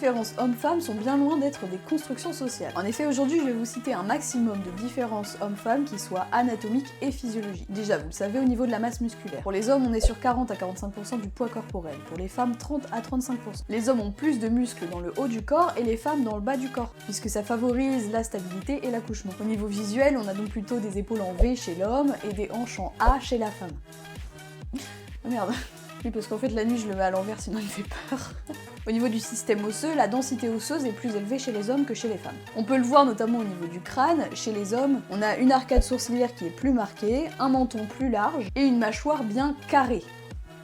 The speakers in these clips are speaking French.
différences hommes-femmes sont bien loin d'être des constructions sociales. En effet, aujourd'hui, je vais vous citer un maximum de différences hommes-femmes qui soient anatomiques et physiologiques. Déjà, vous le savez, au niveau de la masse musculaire. Pour les hommes, on est sur 40 à 45% du poids corporel. Pour les femmes, 30 à 35%. Les hommes ont plus de muscles dans le haut du corps et les femmes dans le bas du corps, puisque ça favorise la stabilité et l'accouchement. Au niveau visuel, on a donc plutôt des épaules en V chez l'homme et des hanches en A chez la femme. Oh merde. Oui, parce qu'en fait, la nuit, je le mets à l'envers, sinon il fait peur. Au niveau du système osseux, la densité osseuse est plus élevée chez les hommes que chez les femmes. On peut le voir notamment au niveau du crâne. Chez les hommes, on a une arcade sourcilière qui est plus marquée, un menton plus large et une mâchoire bien carrée,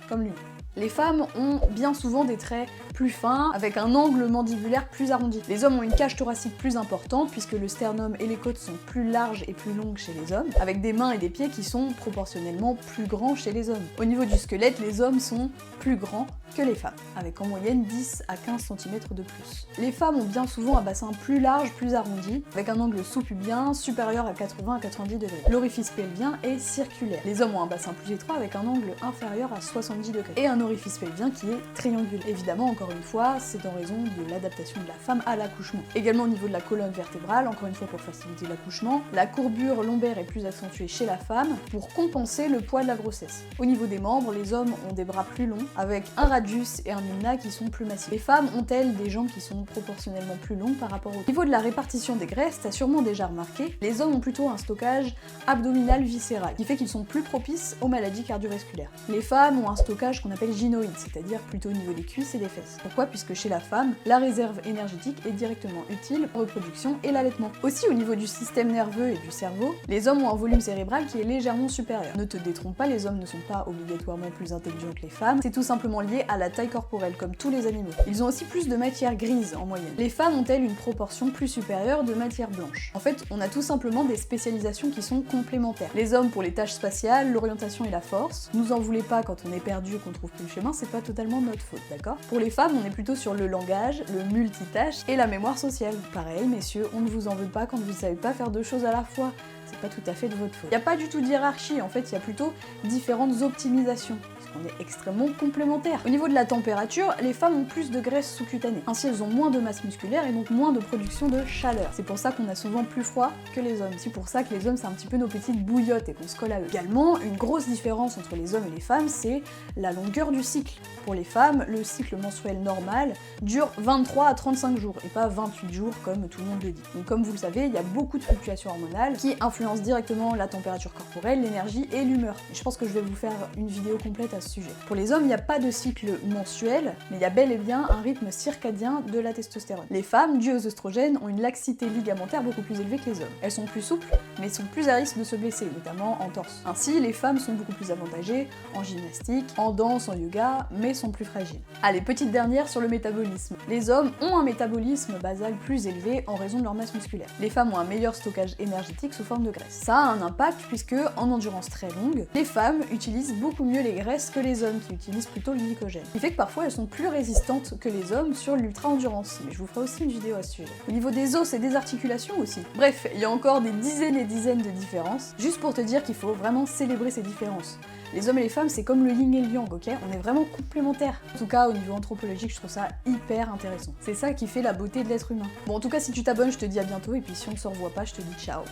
comme lui. Les femmes ont bien souvent des traits plus fins, avec un angle mandibulaire plus arrondi. Les hommes ont une cage thoracique plus importante, puisque le sternum et les côtes sont plus larges et plus longues chez les hommes, avec des mains et des pieds qui sont proportionnellement plus grands chez les hommes. Au niveau du squelette, les hommes sont plus grands que les femmes, avec en moyenne 10 à 15 cm de plus. Les femmes ont bien souvent un bassin plus large, plus arrondi, avec un angle sous-pubien supérieur à 80 à 90 degrés. L'orifice pelvien est circulaire. Les hommes ont un bassin plus étroit avec un angle inférieur à 70 degrés. Et un orifice pelvien qui est triangulaire. Évidemment, encore une fois, c'est en raison de l'adaptation de la femme à l'accouchement. Également au niveau de la colonne vertébrale, encore une fois pour faciliter l'accouchement, la courbure lombaire est plus accentuée chez la femme pour compenser le poids de la grossesse. Au niveau des membres, les hommes ont des bras plus longs, avec un radius et un ulna qui sont plus massifs. Les femmes ont-elles des jambes qui sont proportionnellement plus longues par rapport au niveau de la répartition des graisses, t'as sûrement déjà remarqué, les hommes ont plutôt un stockage abdominal viscéral, qui fait qu'ils sont plus propices aux maladies cardiovasculaires. Les femmes ont un stockage qu'on appelle gynoïde, c'est-à-dire plutôt au niveau des cuisses et des fesses. Pourquoi? Puisque chez la femme, la réserve énergétique est directement utile pour la reproduction et l'allaitement. Aussi au niveau du système nerveux et du cerveau, les hommes ont un volume cérébral qui est légèrement supérieur. Ne te détrompe pas, les hommes ne sont pas obligatoirement plus intelligents que les femmes, c'est tout simplement lié à la taille corporelle, comme tous les animaux. Ils ont aussi plus de matière grise en moyenne. Les femmes ont-elles une proportion plus supérieure de matière blanche? En fait, on a tout simplement des spécialisations qui sont complémentaires. Les hommes pour les tâches spatiales, l'orientation et la force. Nous en voulez pas quand on est perdu et qu'on trouve plus le chemin, c'est pas totalement notre faute, d'accord? Pour les femmes, on est plutôt sur le langage, le multitâche et la mémoire sociale. Pareil, messieurs, on ne vous en veut pas quand vous savez pas faire deux choses à la fois. C'est pas tout à fait de votre faute. Il n'y a pas du tout de hiérarchie, en fait, il y a plutôt différentes optimisations. On est extrêmement complémentaires. Au niveau de la température, les femmes ont plus de graisse sous-cutanée. Ainsi, elles ont moins de masse musculaire et donc moins de production de chaleur. C'est pour ça qu'on a souvent plus froid que les hommes. C'est pour ça que les hommes, c'est un petit peu nos petites bouillottes et qu'on se colle à eux. Également, une grosse différence entre les hommes et les femmes, c'est la longueur du cycle. Pour les femmes, le cycle menstruel normal dure 23 à 35 jours et pas 28 jours comme tout le monde le dit. Donc comme vous le savez, il y a beaucoup de fluctuations hormonales qui influencent directement la température corporelle, l'énergie et l'humeur. Et je pense que je vais vous faire une vidéo complète à ce sujet. Pour les hommes, il n'y a pas de cycle mensuel, mais il y a bel et bien un rythme circadien de la testostérone. Les femmes, dues aux œstrogènes, ont une laxité ligamentaire beaucoup plus élevée que les hommes. Elles sont plus souples, mais sont plus à risque de se blesser, notamment en torse. Ainsi, les femmes sont beaucoup plus avantagées en gymnastique, en danse, en yoga, mais sont plus fragiles. Allez, petite dernière sur le métabolisme. Les hommes ont un métabolisme basal plus élevé en raison de leur masse musculaire. Les femmes ont un meilleur stockage énergétique sous forme de graisse. Ça a un impact puisque, en endurance très longue, les femmes utilisent beaucoup mieux les graisses que les hommes qui utilisent plutôt le glycogène. Ce qui fait que parfois elles sont plus résistantes que les hommes sur l'ultra-endurance, mais je vous ferai aussi une vidéo à ce sujet. Au niveau des os et des articulations aussi. Bref, il y a encore des dizaines et dizaines de différences, juste pour te dire qu'il faut vraiment célébrer ces différences. Les hommes et les femmes, c'est comme le yin et le yang, ok? On est vraiment complémentaires. En tout cas, au niveau anthropologique, je trouve ça hyper intéressant. C'est ça qui fait la beauté de l'être humain. Bon, en tout cas, si tu t'abonnes, je te dis à bientôt, et puis si on ne se revoit pas, je te dis ciao.